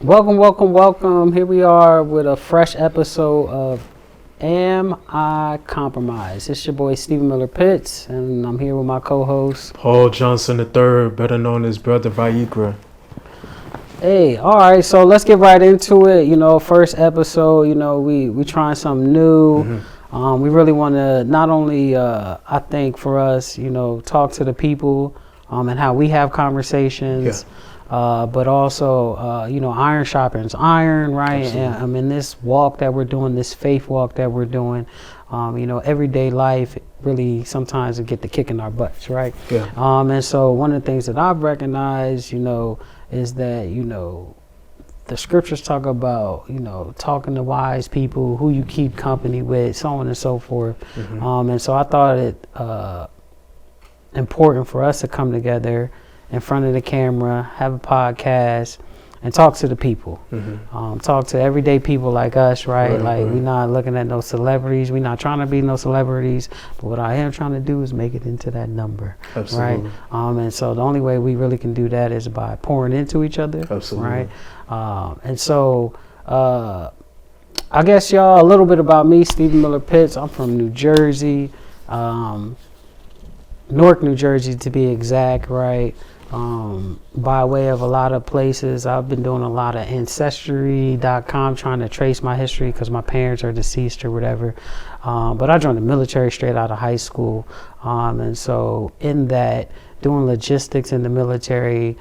Welcome. Here we are with a fresh episode of Am I Compromised? It's your boy Stephen MillerPitts, and I'm here with my co-host Paul Johnson III, better known as Brother Vayikra. Hey, all right, so let's get right into it. First episode, we trying something new. We really want to not only, I think for us, talk to the people and how we have conversations. But also, iron sharpens iron, right? Absolutely. And in this walk that we're doing, this faith walk that we're doing, everyday life really sometimes it get the kick in our butts, right? Yeah. And so one of the things that I've recognized, is that, the scriptures talk about, talking to wise people, who you keep company with, so on and so forth. And so I thought it important for us to come together in front of the camera, have a podcast, and talk to the people. Talk to everyday people like us, right? We're not looking at no celebrities. We're not trying to be no celebrities. But what I am trying to do is make it into that number. Absolutely. Right? And so the only way we really can do that is by pouring into each other. Absolutely. Right? And so I guess, y'all, a little bit about me, Stephen MillerPitts. I'm from New Jersey, Newark, New Jersey to be exact, right? By way of a lot of places. I've been doing a lot of ancestry.com trying to trace my history because my parents are deceased or whatever. But I joined the military straight out of high school. And so in that, doing logistics in the military,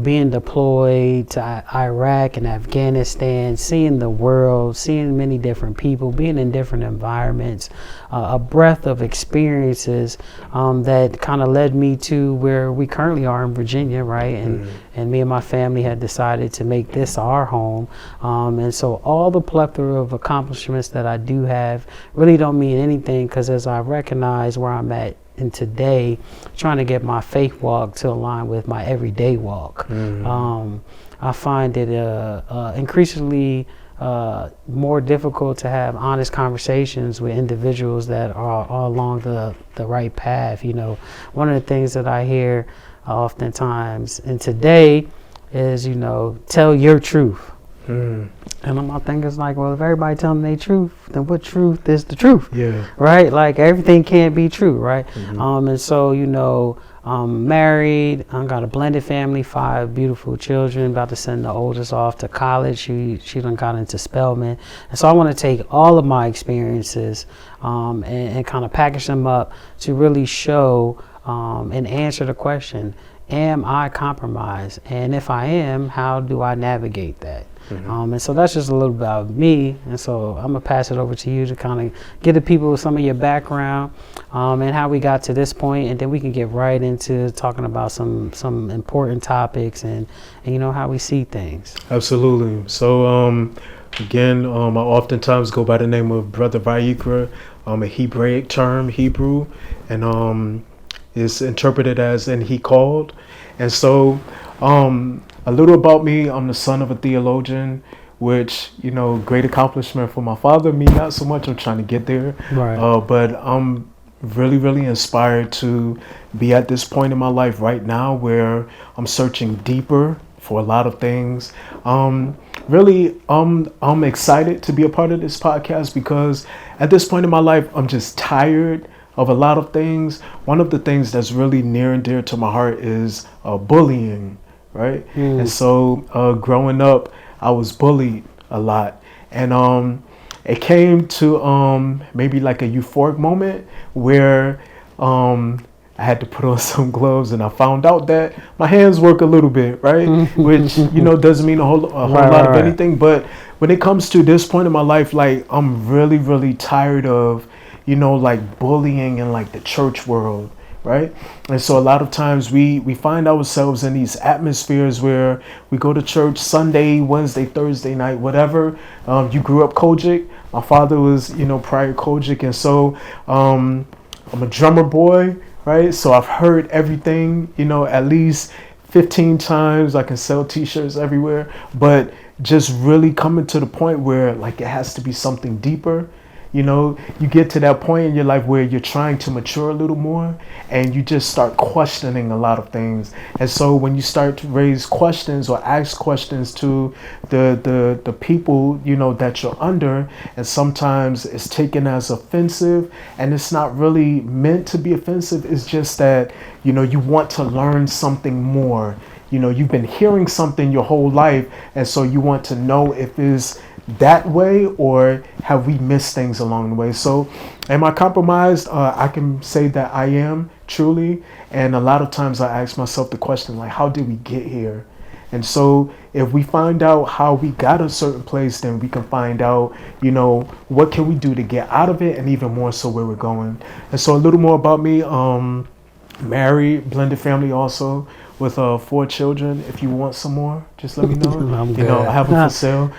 being deployed to Iraq and Afghanistan, seeing the world, seeing many different people, being in different environments, a breadth of experiences that kind of led me to where we currently are in Virginia, right? And me and my family had decided to make this our home. And so all the plethora of accomplishments that I do have really don't mean anything because as I recognize where I'm at and today, trying to get my faith walk to align with my everyday walk. I find it increasingly more difficult to have honest conversations with individuals that are along the right path. One of the things that I hear oftentimes and today is, tell your truth. And my thing is like, well, if everybody telling their truth, then what truth is the truth? Yeah. Right? Like everything can't be true, right? And so, I'm married. I got a blended family, 5 beautiful children. About to send the oldest off to college. She done got into Spelman. And so I want to take all of my experiences and kind of package them up to really show and answer the question, am I compromised? And if I am, how do I navigate that? And so that's just a little bit about me. And so I'm going to pass it over to you to kind of give the people some of your background and how we got to this point. And then we can get right into talking about some important topics and how we see things. Absolutely. So, again, I oftentimes go by the name of Brother Vayikra, a Hebraic term, Hebrew, and is interpreted as "and he called." And so, a little about me, I'm the son of a theologian, which, great accomplishment for my father. Me, not so much. I'm trying to get there. Right. But I'm really, really inspired to be at this point in my life right now where I'm searching deeper for a lot of things. Really, I'm excited to be a part of this podcast because at this point in my life, I'm just tired of a lot of things. One of the things that's really near and dear to my heart is bullying. Right. And so growing up, I was bullied a lot. And it came to maybe like a euphoric moment where I had to put on some gloves and I found out that my hands work a little bit. Right. Which, doesn't mean a whole lot of anything. But when it comes to this point in my life, like I'm really, really tired of, like bullying in like the church world. Right. And so a lot of times we find ourselves in these atmospheres where we go to church Sunday, Wednesday, Thursday night, whatever. You grew up Kojic. My father was, prior Kojic. And so I'm a drummer boy. Right. So I've heard everything, at least 15 times. I can sell T-shirts everywhere. But just really coming to the point where like it has to be something deeper. you get to that point in your life where you're trying to mature a little more, and you just start questioning a lot of things. And so when you start to raise questions or ask questions to the people, that you're under, and sometimes it's taken as offensive, and it's not really meant to be offensive. It's just that, you want to learn something more. You've been hearing something your whole life, and so you want to know if it's that way, or have we missed things along the way. So am I compromised? I can say that I am, truly. And a lot of times I ask myself the question, like, how did we get here? And so if we find out how we got a certain place, then we can find out, what can we do to get out of it, and even more so where we're going. And so a little more about me. Married, blended family also, with 4 children. If you want some more, just let me know. I'm good. I have them for sale.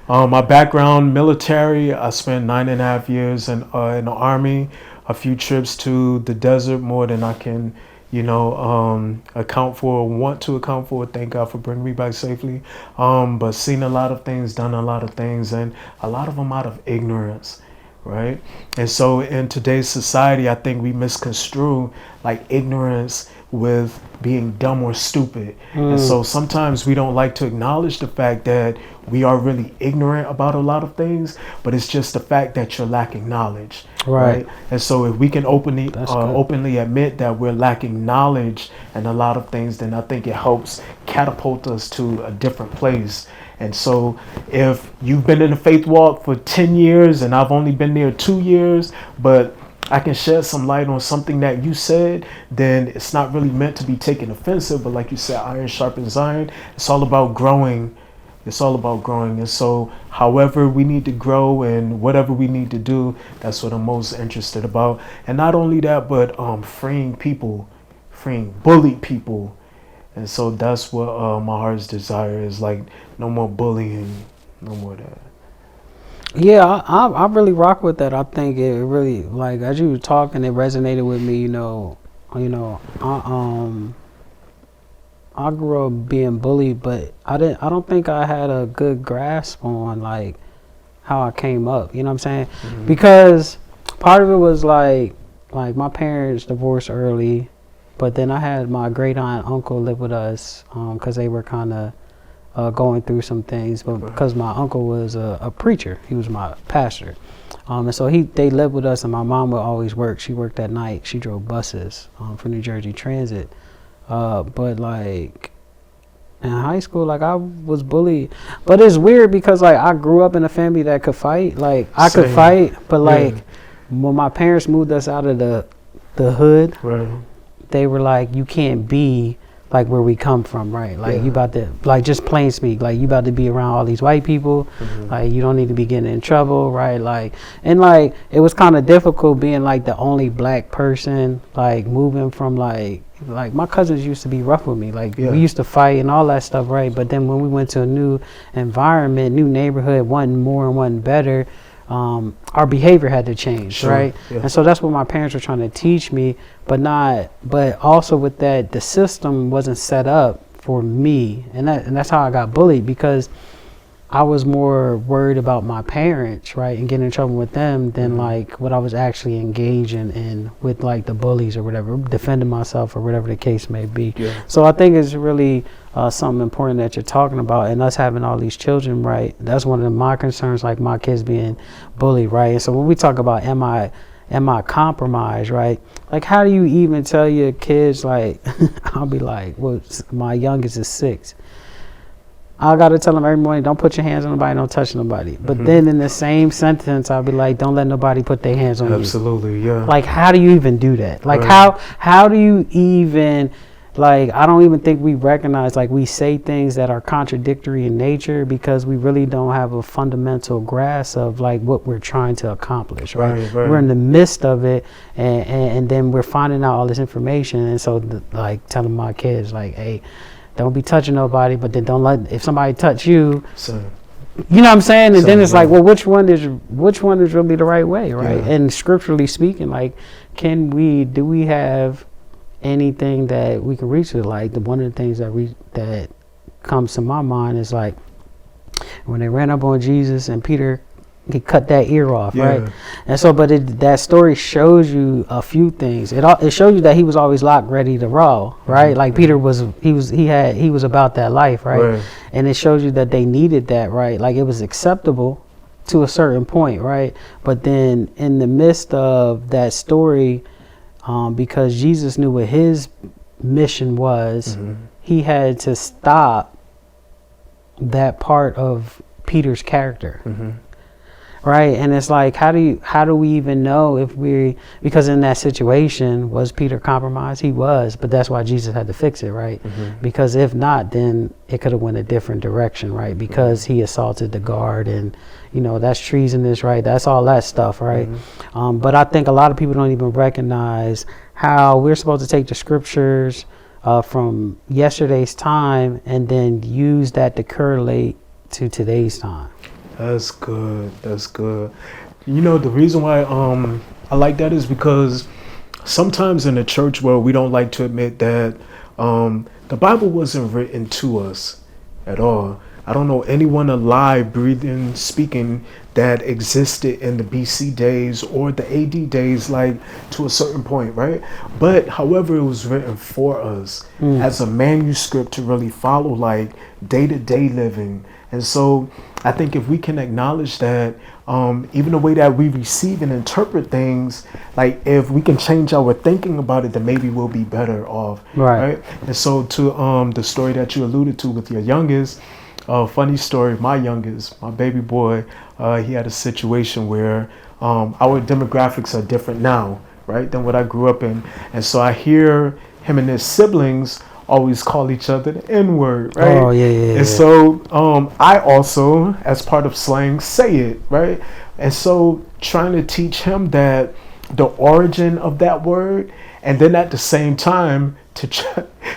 My background, military. I spent 9.5 years in the Army, a few trips to the desert, more than I can account for, want to account for. Thank God for bringing me back safely. But seen a lot of things, done a lot of things, and a lot of them out of ignorance. Right. And so in today's society, I think we misconstrue like ignorance with being dumb or stupid. And so sometimes we don't like to acknowledge the fact that we are really ignorant about a lot of things, but it's just the fact that you're lacking knowledge. Right. And so if we can openly admit that we're lacking knowledge and a lot of things, then I think it helps catapult us to a different place. And so if you've been in the faith walk for 10 years and I've only been there 2 years, but I can shed some light on something that you said, then it's not really meant to be taken offensive. But like you said, iron sharpens iron. It's all about growing. It's all about growing. And so however we need to grow and whatever we need to do, that's what I'm most interested about. And not only that, but freeing people, freeing bullied people. And so that's what my heart's desire is, like, no more bullying, no more of that. Yeah, I really rock with that. I think it really, like, as you were talking, it resonated with me. I grew up being bullied, but I don't think I had a good grasp on like how I came up. You know what I'm saying? Mm-hmm. Because part of it was like my parents divorced early. But then I had my great aunt and uncle live with us because they were kind of going through some things. But because my uncle was a preacher, he was my pastor. And so they lived with us, and my mom would always work. She worked at night. She drove buses for New Jersey Transit. But like in high school, like I was bullied. But it's weird because like I grew up in a family that could fight. Like I could fight, but like when my parents moved us out of the hood, they were like, you can't be like where we come from, right? Like you about to, like, just plain speak, like you about to be around all these white people, like you don't need to be getting in trouble, right? Like, and like it was kind of difficult being like the only black person, like moving from like my cousins used to be rough with me, like we used to fight and all that stuff, right? But then when we went to a new environment, new neighborhood, one more and one better, our behavior had to change, right? And so that's what my parents were trying to teach me, but also with that, the system wasn't set up for me, and that's how I got bullied, because I was more worried about my parents, right, and getting in trouble with them than like what I was actually engaging in with like the bullies or whatever, defending myself or whatever the case may be. So I think it's really something important that you're talking about, and us having all these children, right? That's one of my concerns, like my kids being bullied, right? And so when we talk about am I compromised, right? Like, how do you even tell your kids, like, I'll be like, well, my youngest is 6. I got to tell them every morning, don't put your hands on nobody, don't touch nobody. But then in the same sentence, I'll be like, don't let nobody put their hands on you. Absolutely, yeah. Like, how do you even do that? Like, how do you even, like, I don't even think we recognize, like, we say things that are contradictory in nature because we really don't have a fundamental grasp of, like, what we're trying to accomplish, right? We're in the midst of it, and then we're finding out all this information. And so, like, telling my kids, like, hey, don't be touching nobody, but then don't let, if somebody touch you, you know what I'm saying? And then it's like, well, which one is really the right way, right? And scripturally speaking, like, do we have anything that we can reach to? Like, one of the things that comes to my mind is like when they ran up on Jesus and Peter he cut that ear off, Yeah. right? And so, but that story shows you a few things. It shows you that he was always locked, ready to roll, right? Like Peter was about that life, right? And it shows you that they needed that, right? Like it was acceptable to a certain point, right? But then in the midst of that story, because Jesus knew what his mission was, he had to stop that part of Peter's character. Right. And it's like, how do we even know because in that situation, was Peter compromised? He was, but that's why Jesus had to fix it, right? Because if not, then it could have went a different direction, right? Because he assaulted the guard, and that's treasonous, right? That's all that stuff, right? But I think a lot of people don't even recognize how we're supposed to take the scriptures from yesterday's time and then use that to correlate to today's time. That's good. That's good. The reason why I like that is because sometimes in the church world, we don't like to admit that the Bible wasn't written to us at all. I don't know anyone alive, breathing, speaking that existed in the BC days or the AD days, like to a certain point, right? But however, it was written for us as a manuscript to really follow like day-to-day living. And so I think if we can acknowledge that, even the way that we receive and interpret things, like if we can change our thinking about it, then maybe we'll be better off. Right? And so to the story that you alluded to with your youngest, funny story, my youngest, my baby boy, he had a situation where our demographics are different now, right, than what I grew up in. And so I hear him and his siblings always call each other the N-word, right? Oh, yeah. And so I also, as part of slang, say it, right? And so trying to teach him that the origin of that word, and then at the same time to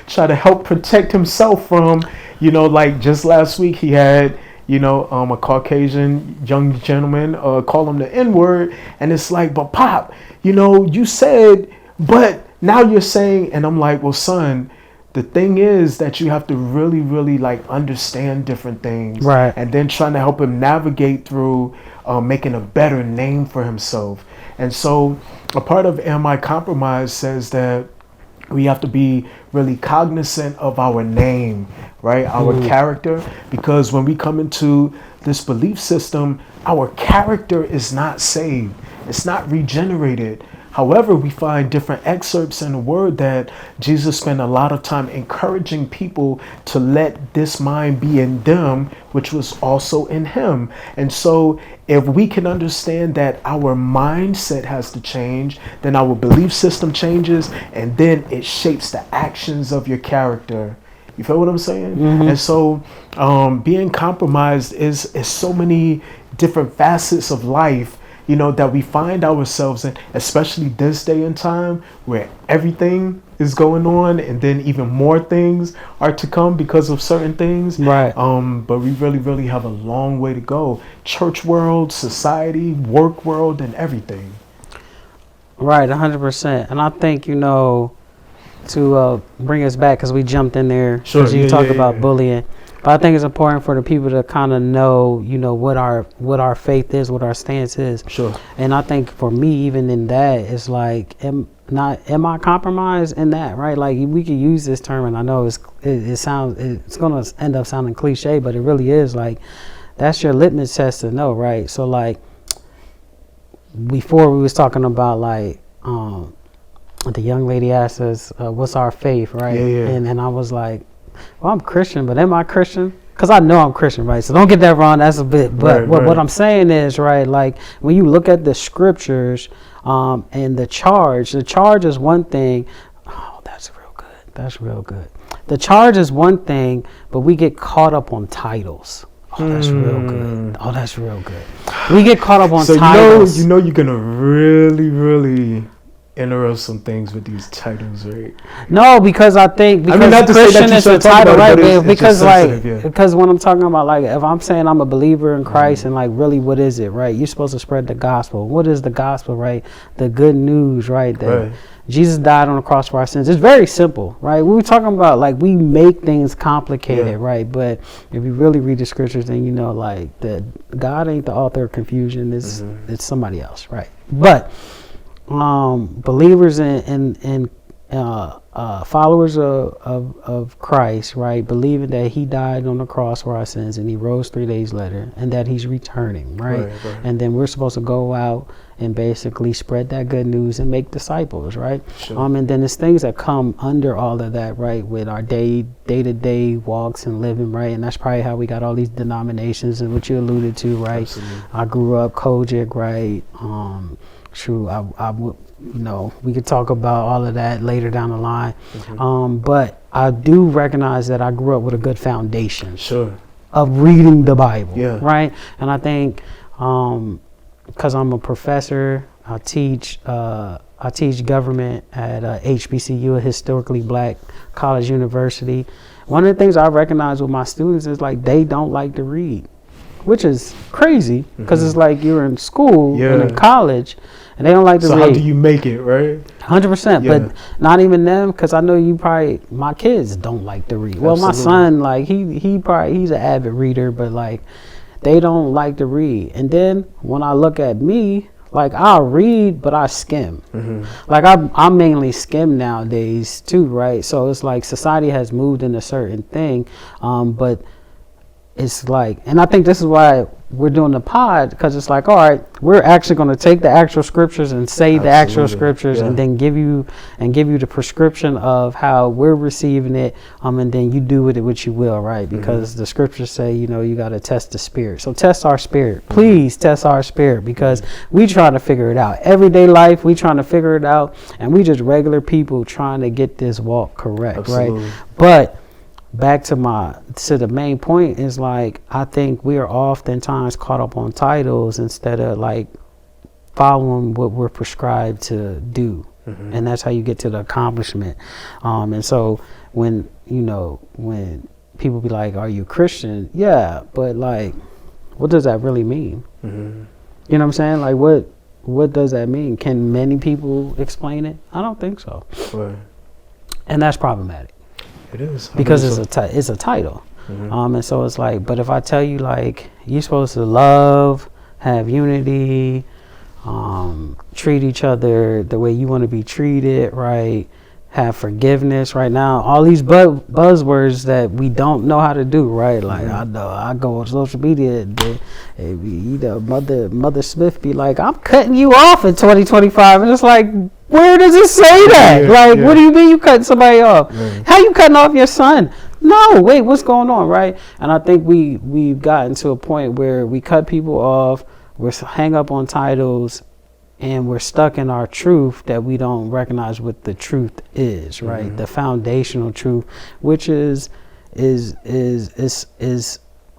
try to help protect himself from, like just last week he had, a Caucasian young gentleman call him the N-word, and it's like, but Pop, you said, but now you're saying, and I'm like, well, son, the thing is that you have to really, really like understand different things, right? And then trying to help him navigate through making a better name for himself. And so a part of Am I Compromised says that we have to be really cognizant of our name, right? Our character, because when we come into this belief system, our character is not saved. It's not regenerated. However, we find different excerpts in the word that Jesus spent a lot of time encouraging people to let this mind be in them, which was also in him. And so if we can understand that our mindset has to change, then our belief system changes, and then it shapes the actions of your character. You feel what I'm saying? And so being compromised is so many different facets of life, that we find ourselves in, especially this day and time where everything is going on, and then even more things are to come because of certain things. Right. But we really, really have a long way to go. Church world, society, work world, and everything. Right, 100%. And I think, to bring us back, because we jumped in there, because you talked about bullying. But I think it's important for the people to kind of know, what our faith is, what our stance is. Sure. And I think for me, even in that, it's like, am I compromised in that, right? Like we could use this term, and I know it's going to end up sounding cliche, but it really is like, that's your litmus test to know, right? So like, before we was talking about like, the young lady asked us, what's our faith, right? Yeah. And I was like, well, I'm Christian, but am I Christian? Because I know I'm Christian, right? So don't get that wrong. That's a bit. But what I'm saying is, right, like when you look at the scriptures and the charge is one thing. Oh, that's real good. That's real good. The charge is one thing, but we get caught up on titles. Oh, that's real good. Oh, that's real good. We get caught up on titles. So you're going to really, really interesting things with these titles, right? No, because I think because not to say that Christian you is a shouldn't talk title, about right? it, but it's Because just sensitive, yeah. because when I'm talking about like if I'm saying I'm a believer in Christ and like really what is it, right? You're supposed to spread the gospel. What is the gospel, right? The good news, right? That Right. Jesus died on the cross for our sins. It's very simple, right? We were talking about like we make things complicated, Yeah. right? But if you really read the scriptures, then you know like that God ain't the author of confusion. It's somebody else, right? But believers in followers of Christ, right, believing that he died on the cross for our sins and he rose 3 days later and that he's returning, right? Right. And then we're supposed to go out and basically spread that good news and make disciples, right? Sure. And then there's things that come under all of that, right, with our day-to-day walks and living, right? And that's probably how we got all these denominations and what you alluded to, right? Absolutely. I grew up Kojic, right? True, I would, you know, we could talk about all of that later down the line. But I do recognize that I grew up with a good foundation Sure. of reading the Bible, Yeah. right? And I think because I'm a professor, I teach government at HBCU, a historically black college university. One of the things I recognize with my students is like they don't like to read, which is crazy because it's like you're in school and in college and they don't like to read. So how do you make it, right? 100%, Yeah. but not even them, because I know you probably, my kids don't like to read. Well, my son, like he's an avid reader, but like they don't like to read. And then when I look at me, like I'll read, but I skim. Like I mainly skim nowadays too, right? So it's like society has moved in a certain thing, but it's like, and I think this is why we're doing the pod, because it's like, all right, we're actually going to take the actual scriptures and say the actual scriptures and then give you the prescription of how we're receiving it, and then you do with it what you will, right? Because the scriptures say, you know, you got to test the spirit. So test our spirit. Please test our spirit, because we trying to figure it out. Everyday life, we trying to figure it out, and we just regular people trying to get this walk correct, right? But back to the main point is like I think we are oftentimes caught up on titles instead of like following what we're prescribed to do, and that's how you get to the accomplishment. And so when people be like, "Are you Christian?" Yeah, but like, what does that really mean? You know what I'm saying? Like, what does that mean? Can many people explain it? I don't think so. Right. And that's problematic. It is. Because it's a title. And so it's like, but if I tell you like you're supposed to love, have unity, treat each other the way you want to be treated, right? Have forgiveness. Right now, all these buzzwords that we don't know how to do, right? Like I know I go on social media, Mother Smith be like, "I'm cutting you off in 2025," and it's like, where does it say that? What do you mean you cutting somebody off? How you cutting off your son? No, wait, what's going on, right? And I think we've gotten to a point where we cut people off, we're hang up on titles, and we're stuck in our truth that we don't recognize what the truth is, right? The foundational truth, which is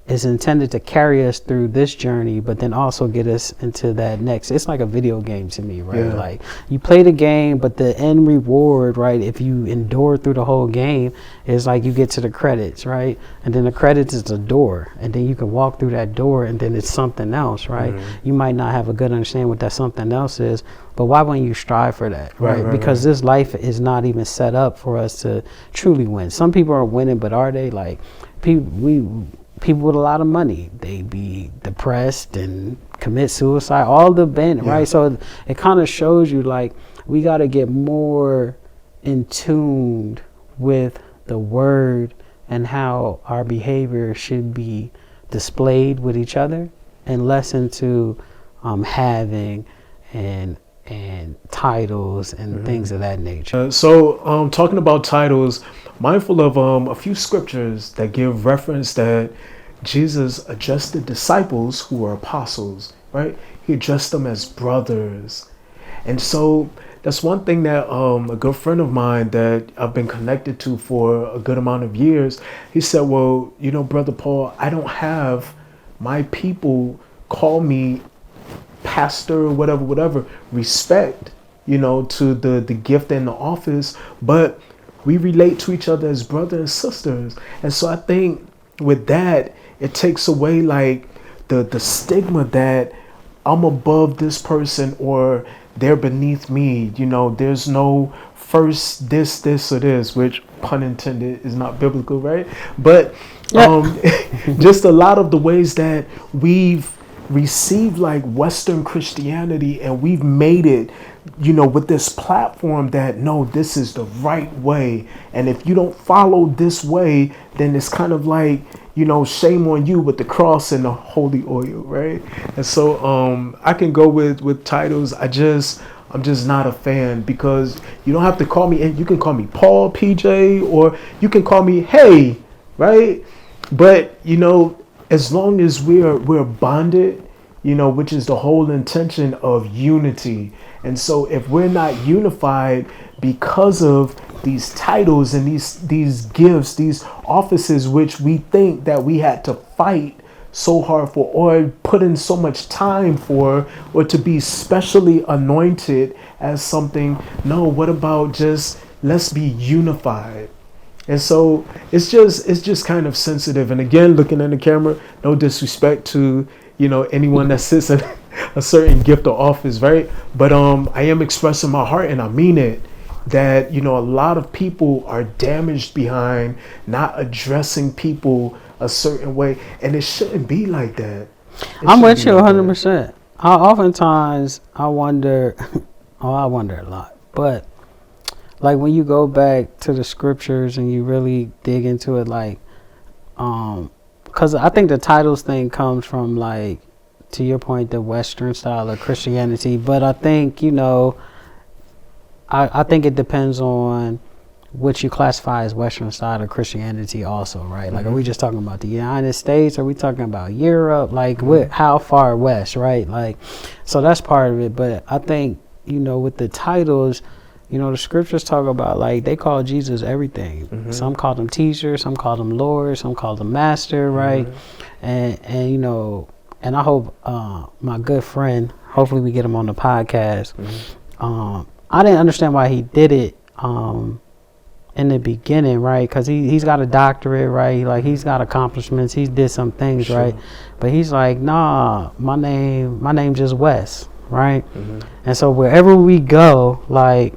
intended to carry us through this journey, but then also get us into that next. It's like a video game to me, right? Like you play the game, but the end reward, right, if you endure through the whole game, is like you get to the credits, right? And then the credits is a door, and then you can walk through that door, and then it's something else, right? You might not have a good understanding what that something else is, but why wouldn't you strive for that, right? Because this life is not even set up for us to truly win. Some people are winning, but are they? Like people with a lot of money, they be depressed and commit suicide, all the right? So it kind of shows you like we got to get more in tune with the word and how our behavior should be displayed with each other, and less into having and titles and things of that nature. So talking about titles, mindful of a few scriptures that give reference that Jesus addressed disciples who were apostles, right? He addressed them as brothers. And so that's one thing that a good friend of mine that I've been connected to for a good amount of years, he said, well, you know, Brother Paul, I don't have my people call me pastor or whatever, respect to the gift and the office, but we relate to each other as brothers and sisters. And so I think with that, it takes away like the stigma that I'm above this person or they're beneath me. There's no first this or this, which pun intended is not biblical, right? But just a lot of the ways that we've received like Western Christianity, and we've made it, with this platform that no, this is the right way, and if you don't follow this way, then it's kind of like, shame on you with the cross and the holy oil, right? And so I can go with titles. I'm just not a fan, because you don't have to call me, and you can call me Paul, PJ, or you can call me Hey, right? But as long as we're bonded, which is the whole intention of unity. And so if we're not unified because of these titles and these gifts, these offices, which we think that we had to fight so hard for, or put in so much time for, or to be specially anointed as something, no, what about just let's be unified? And so it's just kind of sensitive. And again, looking at the camera, no disrespect to anyone that sits in a certain gift or office, right? But I am expressing my heart, and I mean it, that a lot of people are damaged behind not addressing people a certain way, and it shouldn't be like that. I'm with you 100%. Oftentimes I wonder, I wonder a lot, but like when you go back to the scriptures and you really dig into it, like, because I think the titles thing comes from, like, to your point, the Western style of Christianity. But I think, I think it depends on what you classify as Western style of Christianity also, right? Like, are we just talking about the United States? Are we talking about Europe? Like, how far west, right? Like, so that's part of it. But I think, with the titles, the scriptures talk about, like, they call Jesus everything. Some call him teacher, some call him Lord, some call him master, right? And and I hope my good friend, hopefully we get him on the podcast. I didn't understand why he did it in the beginning, right? Because he's got a doctorate, right? Like, he's got accomplishments. He did some things, right? But he's like, nah, my name just Wes, right? And so wherever we go, like,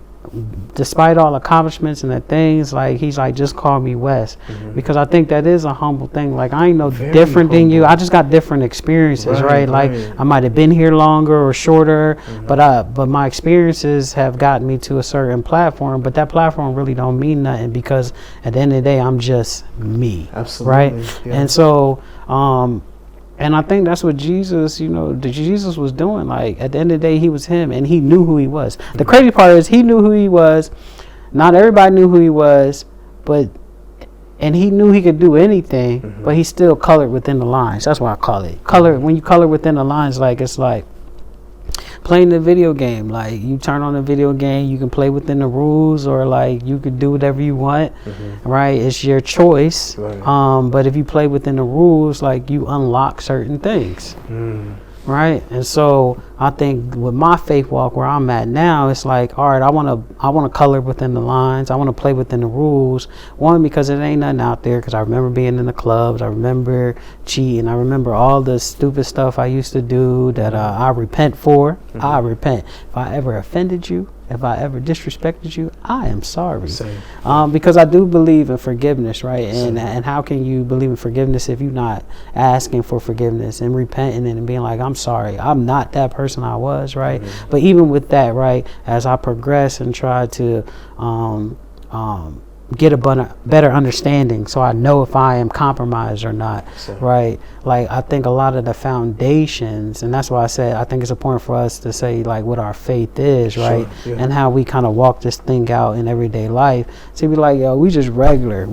despite all accomplishments and the things, like, he's like, just call me Wes, because I think that is a humble thing. Like, I ain't no different than you. I just got different experiences, right? Like, I might have been here longer or shorter, but my experiences have gotten me to a certain platform. But that platform really don't mean nothing, because at the end of the day, I'm just me. Absolutely. Right? Yeah. And so, and I think that's what Jesus, Jesus was doing. Like, at the end of the day, he was him, and he knew who he was. The crazy part is he knew who he was. Not everybody knew who he was, and he knew he could do anything, but he still colored within the lines. That's why I call it color. When you color within the lines, like, it's like playing the video game. Like, you turn on a video game, you can play within the rules, or like you could do whatever you want, right? It's your choice. But if you play within the rules, like, you unlock certain things, right? And so I think with my faith walk where I'm at now, it's like, all right, I want to color within the lines. I want to play within the rules. One, because it ain't nothing out there, because I remember being in the clubs. I remember cheating. I remember all the stupid stuff I used to do that I repent for. I repent. If I ever offended you, if I ever disrespected you, I am sorry. Because I do believe in forgiveness, right? And how can you believe in forgiveness if you're not asking for forgiveness and repenting and being like, I'm sorry, I'm not that person I was, right? But even with that, right, as I progress and try to get a better understanding, so I know if I am compromised or not, right? Like, I think a lot of the foundations, and that's why I said I think it's important for us to say, like, what our faith is, right? And how we kind of walk this thing out in everyday life. So be like, yo, we just regular.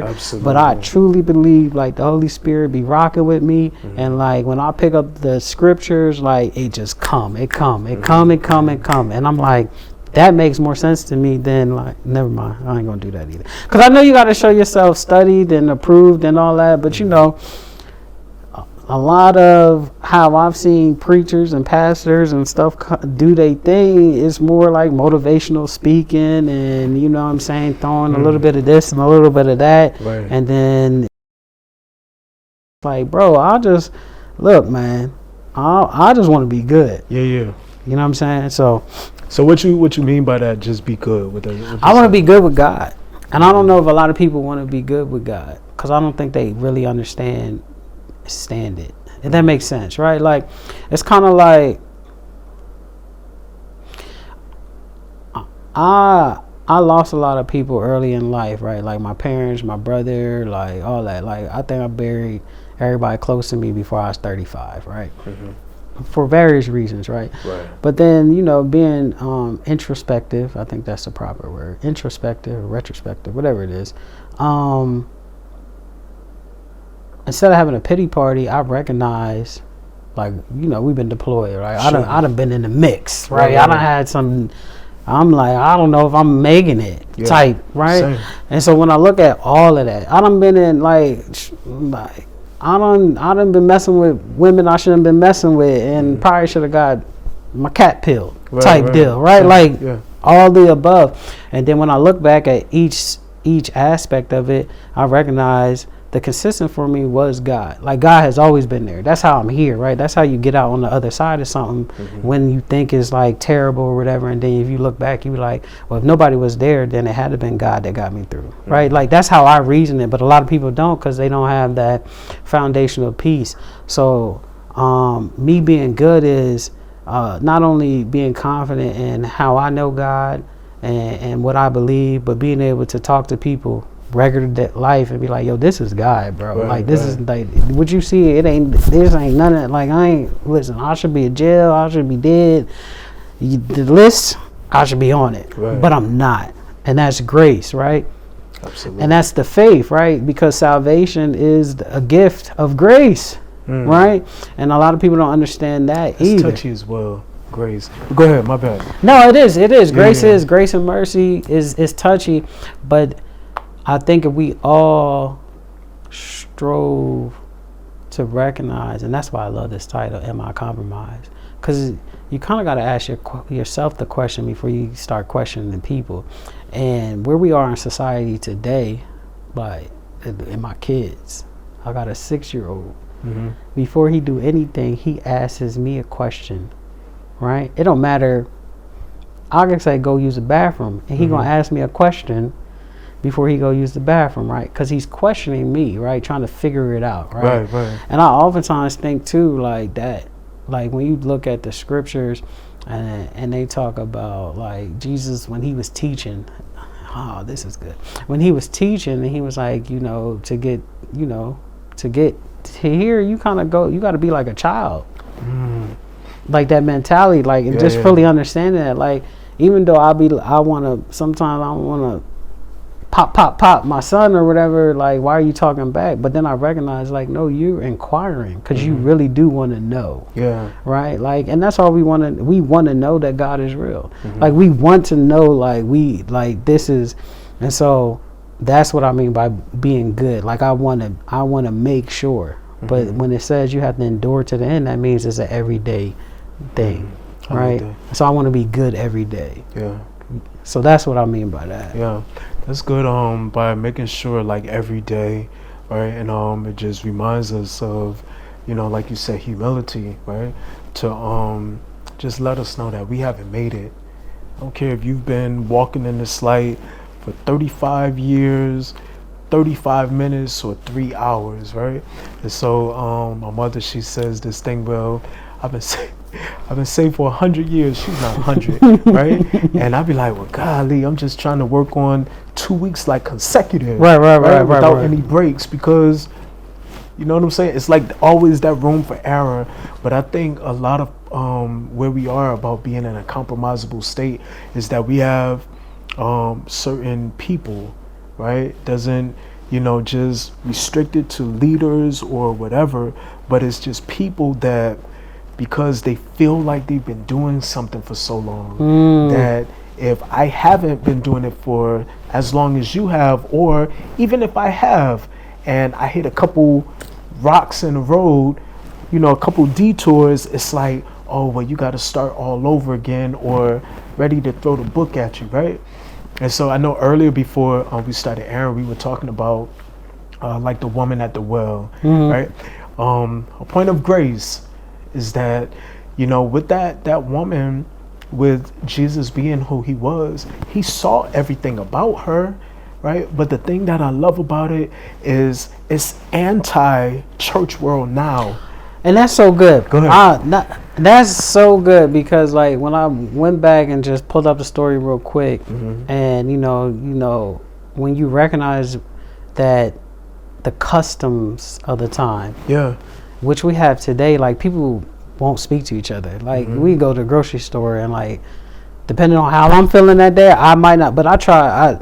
Absolutely. But I truly believe, like, the Holy Spirit be rocking with me, and like, when I pick up the scriptures, like, it just come, and I'm like, that makes more sense to me than, like, never mind, I ain't gonna do that either. Because I know you got to show yourself studied and approved and all that, but a lot of how I've seen preachers and pastors and stuff do their thing is more like motivational speaking, and you know what I'm saying, throwing a little bit of this and a little bit of that, Right. and then like, bro, I just look, man, I just want to be good. Yeah. You know what I'm saying? So what you mean by that? Just be good with it. I want to be good with God, and I don't know if a lot of people want to be good with God because I don't think they really understand it. If that makes sense, right? Like, it's kind of like I lost a lot of people early in life, right? Like my parents, my brother, like all that. Like I think I buried everybody close to me before I was 35, right? For various reasons, right? But then, you know, being introspective, I think that's the proper word, introspective or retrospective, whatever it is. Instead of having a pity party, I recognize, like, you know, we've been deployed, right? Sure. I done been in the mix, right? Right. I done had some, I'm like, I don't know if I'm making it type, right? Same. And so when I look at all of that, I done been in like I done been messing with women I shouldn't have been messing with, and probably should have got my cat pill type deal, right? Like all the above. And then when I look back at each aspect of it, I recognize the consistent for me was God. Like God has always been there. That's how I'm here, right? That's how you get out on the other side of something when you think it's like terrible or whatever, and then if you look back, you be like, well, if nobody was there, then it had to have been God that got me through, right? Like that's how I reason it, but a lot of people don't because they don't have that foundational piece. So me being good is not only being confident in how I know God and what I believe, but being able to talk to people regular life and be like, yo, this is God, bro. Like this is like what you see, this ain't none of, like listen, I should be in jail, I should be dead, the list, I should be on it, but I'm not. And that's grace, right? Absolutely. And that's the faith, right? Because salvation is a gift of grace, right? And a lot of people don't understand that either. It's touchy as well. Grace. Go ahead, my bad. No, it is grace. Is grace and mercy is touchy, but I think if we all strove to recognize, and that's why I love this title, Am I Compromised? Because you kind of got to ask yourself the question before you start questioning the people. And where we are in society today, like in my kids, I got a 6-year-old. Before he do anything, he asks me a question, right? It don't matter. I can say, go use the bathroom, and he going to ask me a question before he go use the bathroom, right? Because he's questioning me, right? Trying to figure it out, right? And I oftentimes think too, like that, like when you look at the scriptures and they talk about like Jesus when he was teaching, oh, this is good. When he was teaching and he was like, you know, to get to here, you kind of go, you got to be like a child. Like that mentality, like, and just fully understanding that, like, even though sometimes I want to pop my son or whatever, like, why are you talking back? But then I recognize, like, no, you're inquiring because you really do want to know, right? Like, and that's all we want to know, that God is real. Like, we want to know, like this is, and so that's what I mean by being good. Like, I want to make sure, but when it says you have to endure to the end, that means it's an everyday thing, right? So I want to be good every day. So that's what I mean by that. That's good. By making sure, like, every day, right? And it just reminds us of, you know, like you said, humility, right? To just let us know that we haven't made it. I don't care if you've been walking in this light for 35 years, 35 minutes, or 3 hours, right? And so my mother, she says this thing, well, I've been saved for 100 years. She's not 100, right? And I'd be like, well, golly, I'm just trying to work on 2 weeks, like, consecutive, right, without any breaks, because, you know what I'm saying? It's like always that room for error. But I think a lot of where we are about being in a compromisable state is that we have certain people, right? Doesn't, you know, just restricted to leaders or whatever, but it's just people that, because they feel like they've been doing something for so long, that if I haven't been doing it for as long as you have, or even if I have and I hit a couple rocks in the road, a couple detours, it's like, oh, well, you got to start all over again, or ready to throw the book at you, right? And so I know earlier before we started airing, we were talking about like the woman at the well, right? A point of grace is that, with that woman, with Jesus being who he was, he saw everything about her, right? But the thing that I love about it is it's anti-church world now. And that's so good. Go ahead. That's so good, because like when I went back and just pulled up the story real quick, and when you recognize that the customs of the time, which we have today, like people won't speak to each other. Like we go to the grocery store and like, depending on how I'm feeling that day, I might not, but I try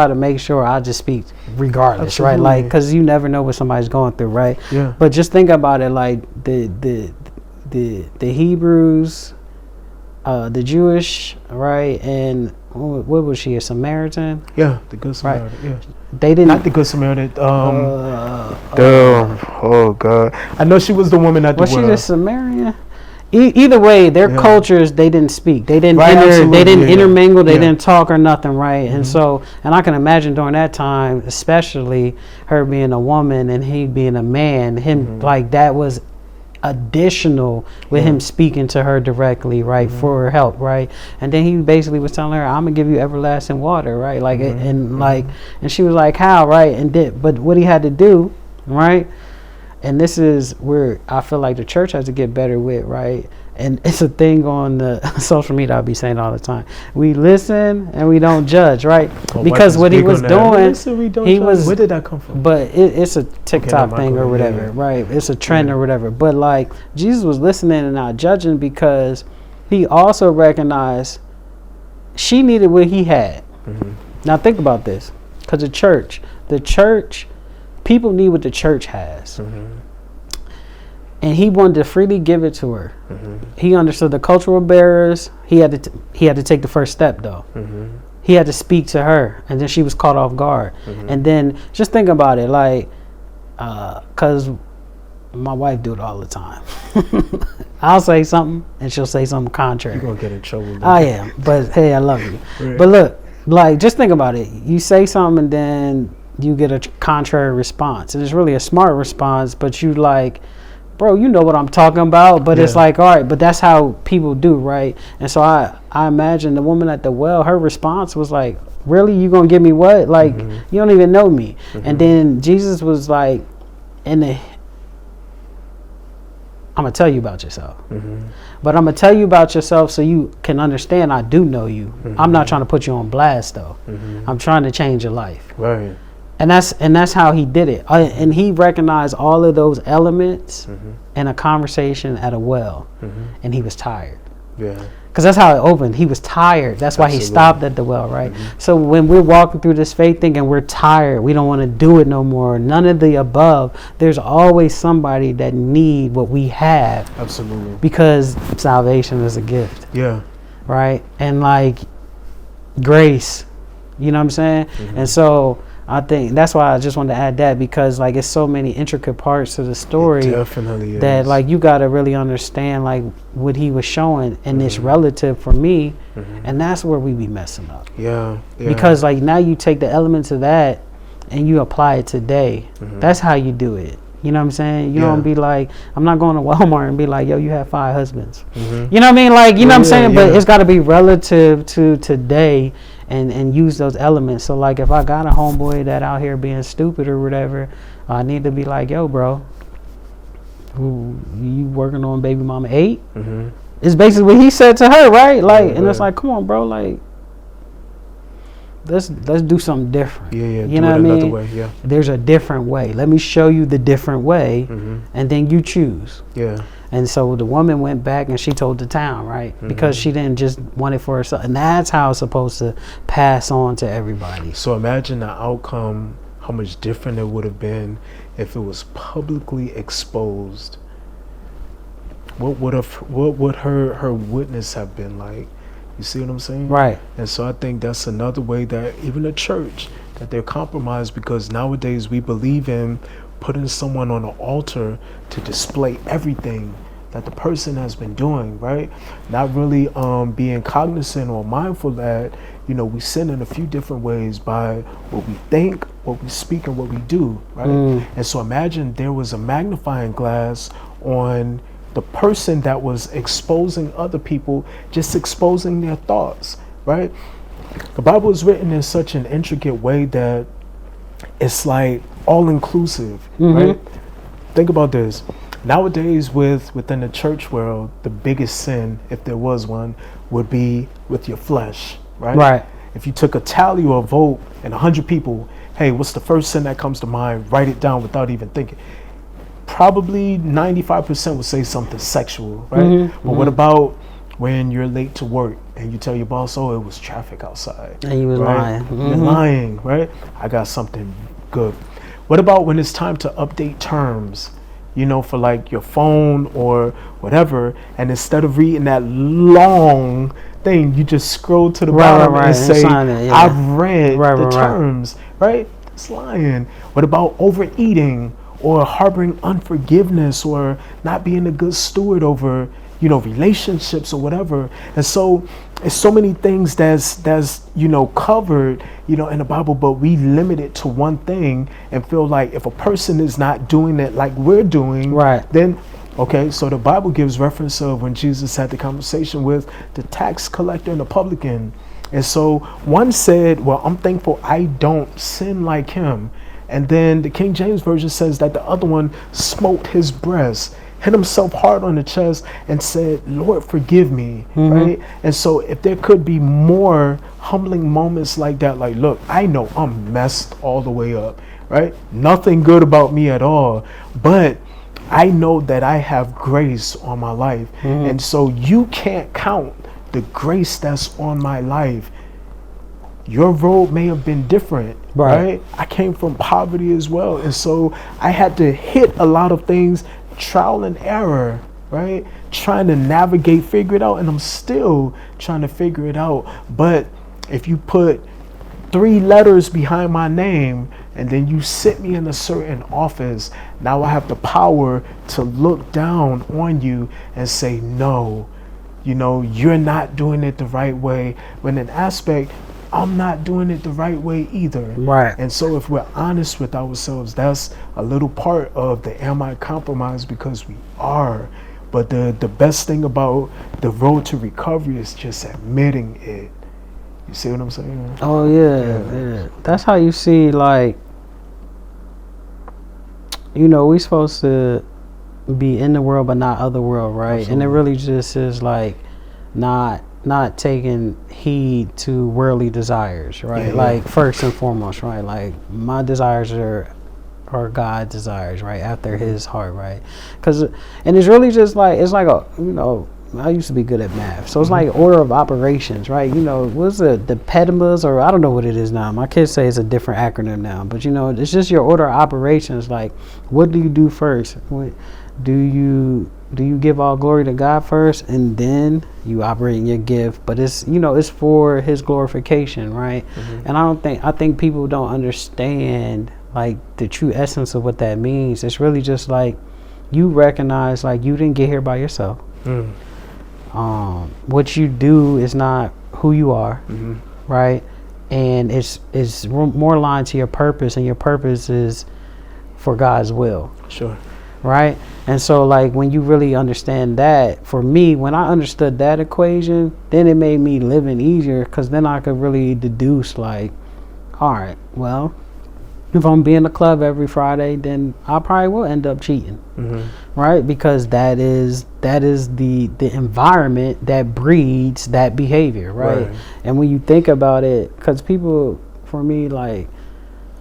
to make sure I just speak regardless. Absolutely. Right? Like, cause you never know what somebody's going through. Right. Yeah. But just think about it. Like the Hebrews, the Jewish, right? And what was she, a Samaritan? Yeah. The Good Samaritan. Right. Yeah. They didn't. Not the Good Samaritan. Oh God. I know she was the woman at the well. Was she the Samaritan? Either way, their cultures, they didn't speak. They didn't intermingle. They didn't talk or nothing, right? And so, and I can imagine during that time, especially her being a woman and he being a man, him like that was additional with him speaking to her directly, right, for help, right? And then he basically was telling her, "I'm gonna give you everlasting water," right? Like, and she was like, "How?" Right? But what he had to do, right? And this is where I feel like the church has to get better with, right? And it's a thing on the social media I'll be saying all the time. We listen and we don't judge, right? Because what he was doing, where did that come from? But it's a TikTok thing or whatever, right? It's a trend or whatever. But like Jesus was listening and not judging, because he also recognized she needed what he had. Now think about this, because the church, people need what the church has. And he wanted to freely give it to her. He understood the cultural barriers. He had to take the first step, though. He had to speak to her, and then she was caught off guard. And then just think about it, like, because my wife do it all the time. I'll say something, and she'll say something contrary. You're gonna get in trouble. I am, but hey, I love you. Right. But look, like, just think about it. You say something, and then you get a contrary response, and it's really a smart response, but you like, bro, you know what I'm talking about. But it's like, all right, but that's how people do, right? And so I imagine the woman at the well, her response was like, really, you gonna give me what? Like, you don't even know me. And then Jesus was like, I'm gonna tell you about yourself. But I'm gonna tell you about yourself so you can understand I do know you. I'm not trying to put you on blast, though. I'm trying to change your life. Right. And that's how he did it. And he recognized all of those elements in a conversation at a well. And he was tired. Yeah. Because that's how it opened. He was tired. That's why he stopped at the well, right? So when we're walking through this faith thinking we're tired, we don't want to do it no more, none of the above, there's always somebody that need what we have. Absolutely. Because salvation is a gift. Yeah. Right? And like grace, you know what I'm saying? And so I think that's why I just wanted to add that, because like it's so many intricate parts to the story. It definitely that like you got to really understand like what he was showing, and it's relative for me, and that's where we be messing up. Yeah. Because like now you take the elements of that and you apply it today. That's how you do it. You know what I'm saying? You don't be like, I'm not going to Walmart and be like, yo, you have 5 husbands. You know what I mean? Like, you know what I'm saying? But it's got to be relative to today, and use those elements. So like if I got a homeboy that out here being stupid or whatever, I need to be like, yo, bro, who you working on baby mama 8? It's basically what he said to her, right? Like, and it's like, come on, bro, like, let's do something different. You know what I mean? Way, there's a different way. Let me show you the different way, and then you choose. And so the woman went back and she told the town, right? Because she didn't just want it for herself. And that's how it's supposed to pass on to everybody. So imagine the outcome, how much different it would have been if it was publicly exposed. What would her witness have been like? You see what I'm saying? Right. And so I think that's another way that even the church, that they're compromised, because nowadays we believe in putting someone on an altar to display everything that the person has been doing, right? Not really being cognizant or mindful that, you know, we sin in a few different ways by what we think, what we speak, and what we do, right? And so imagine there was a magnifying glass on the person that was exposing other people, just exposing their thoughts, right? The Bible is written in such an intricate way that it's like all inclusive, right? Think about this. Nowadays, within the church world, the biggest sin, if there was one, would be with your flesh, right? Right. If you took a tally or a vote and 100 people, hey, what's the first sin that comes to mind? Write it down without even thinking. Probably 95% would say something sexual, right? But what about when you're late to work and you tell your boss, oh, it was traffic outside. And you was right? lying. You're lying, right? I got something good. What about when it's time to update terms, you know, for like your phone or whatever, and instead of reading that long thing, you just scroll to the bottom and say, I've read the terms, right? It's lying. What about overeating or harboring unforgiveness or not being a good steward over, you know, relationships or whatever? And so it's so many things that's you know, covered, you know, in the Bible, but we limit it to one thing and feel like if a person is not doing it like we're doing, then okay, so the Bible gives reference of when Jesus had the conversation with the tax collector and the publican. And so one said, well, I'm thankful I don't sin like him. And then the King James Version says that the other one smote his breast, hit himself hard on the chest and said, Lord, forgive me, right? And so if there could be more humbling moments like that, like, look, I know I'm messed all the way up, right? Nothing good about me at all, but I know that I have grace on my life. And so you can't count the grace that's on my life. Your road may have been different, right? I came from poverty as well. And so I had to hit a lot of things, trial and error, right? Trying to navigate, figure it out. And I'm still trying to figure it out. But if you put 3 letters behind my name and then you sit me in a certain office, now I have the power to look down on you and say, no, you know, you're not doing it the right way. When in aspect, I'm not doing it the right way either. Right. And so if we're honest with ourselves, that's a little part of the am I compromised, because we are. But the best thing about the road to recovery is just admitting it. You see what I'm saying? Oh, yeah. That's how you see, like, you know, we supposed to be in the world but not of the world, right? Absolutely. And it really just is like not taking heed to worldly desires, right? Like first and foremost, right? Like my desires are God's desires, right? After his heart, right? And it's really just like, it's like a, you know, I used to be good at math, so it's like order of operations, right? You know, what's the PEDMAs, or I don't know what it is now. My kids say it's a different acronym now, but you know, it's just your order of operations. Like, what do you do first? Do you give all glory to God first, and then you operate in your gift? But it's, you know, it's for his glorification, right? And I think people don't understand like the true essence of what that means. It's really just like you recognize like you didn't get here by yourself. What you do is not who you are, right? And it's more aligned to your purpose, and your purpose is for God's will. Sure. Right? And so like when you really understand that, for me, when I understood that equation, then it made me living easier, because then I could really deduce like, all right, well, if I'm being in the club every Friday, then I probably will end up cheating, right? Because that is the environment that breeds that behavior, right? And when you think about it, because people, for me, like,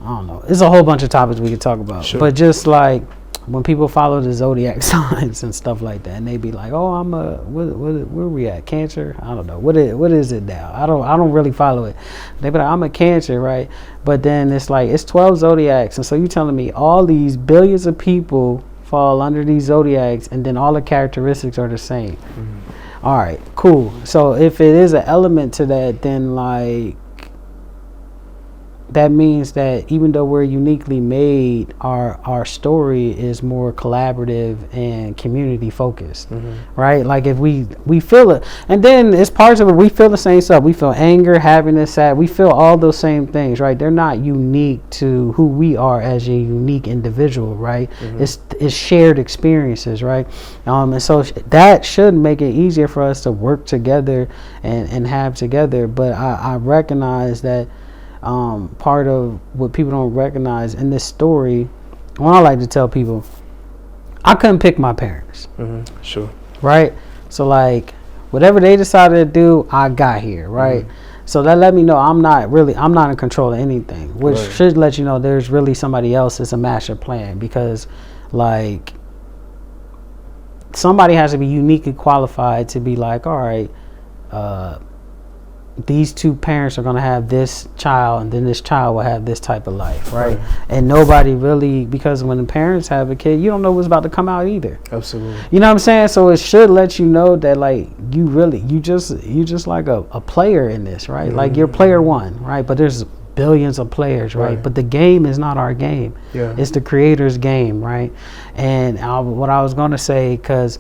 I don't know, it's a whole bunch of topics we could talk about, but just like when people follow the zodiac signs and stuff like that, and they be like, oh, I'm where we at, Cancer? I don't know, what is it now? I don't really follow it. They be like, I'm a Cancer, right? But then it's like, it's 12 zodiacs, and so you telling me all these billions of people fall under these zodiacs, and then all the characteristics are the same. All right, cool. So if it is an element to that, then like, that means that even though we're uniquely made, our story is more collaborative and community focused, right? Like if we feel it, and then it's parts of it, we feel the same stuff. We feel anger, happiness, sad. We feel all those same things, right? They're not unique to who we are as a unique individual, right? It's shared experiences, right? And so that should make it easier for us to work together and have together. But I recognize that part of what people don't recognize in this story, well, I like to tell people, I couldn't pick my parents. Sure. Right? So like whatever they decided to do, I got here, right? So that let me know I'm not in control of anything, which should let you know there's really somebody else that's a master plan, because like somebody has to be uniquely qualified to be like, all right, these two parents are going to have this child, and then this child will have this type of life, right? And nobody really, because when the parents have a kid, you don't know what's about to come out either. Absolutely. You know what I'm saying? So it should let you know that like you just like a player in this, right? Like you're player one, right? But there's billions of players, right? But the game is not our game. It's the creator's game, right? And what I was going to say, because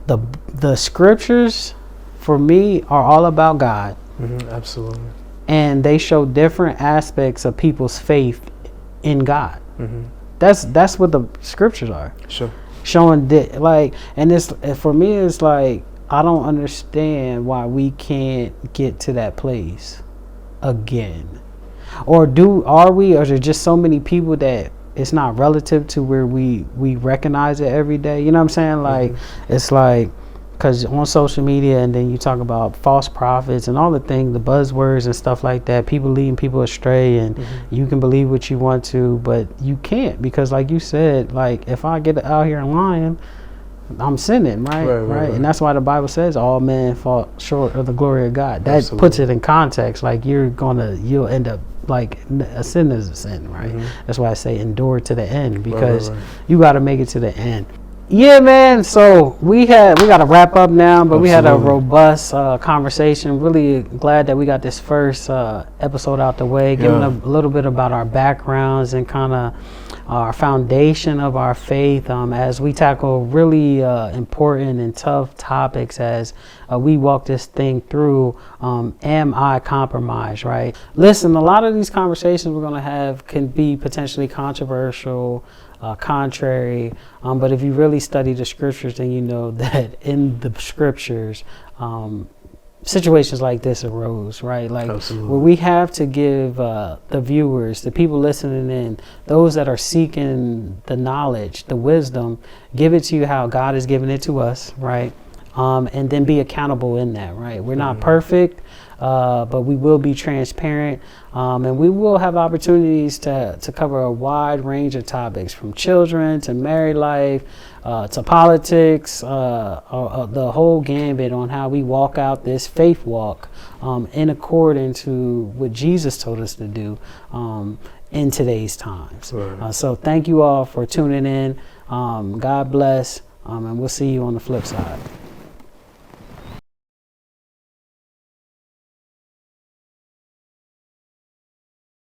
the scriptures for me are all about God. Absolutely. And they show different aspects of people's faith in God. That's what the scriptures are. Sure. Showing like, and it's, for me, it's like I don't understand why we can't get to that place again. Or is there just so many people that it's not relative to where we recognize it every day? You know what I'm saying? Like it's like, because on social media, and then you talk about false prophets and all the things, the buzzwords and stuff like that, people leading people astray, and you can believe what you want to, but you can't, because like you said, like if I get out here lying, I'm sinning, right? And that's why the Bible says all men fall short of the glory of God. That puts it in context. Like you'll end up like a sin is a sin, right? That's why I say endure to the end, because you got to make it to the end. Yeah, man. So we got to wrap up now, but we had a robust conversation. Really glad that we got this first episode out the way, giving a little bit about our backgrounds and kind of our foundation of our faith as we tackle really important and tough topics as we walk this thing through. Am I compromised, right? Listen, a lot of these conversations we're going to have can be potentially controversial, contrary, but if you really study the scriptures, then you know that in the scriptures situations like this arose, right? Like where we have to give the viewers, the people listening in, those that are seeking the knowledge, the wisdom, give it to you how God has given it to us, right? And then be accountable in that, right? We're not perfect, but we will be transparent, and we will have opportunities to cover a wide range of topics, from children to married life, to politics, the whole gambit on how we walk out this faith walk in accordance to what Jesus told us to do in today's times. So thank you all for tuning in. God bless, and we'll see you on the flip side.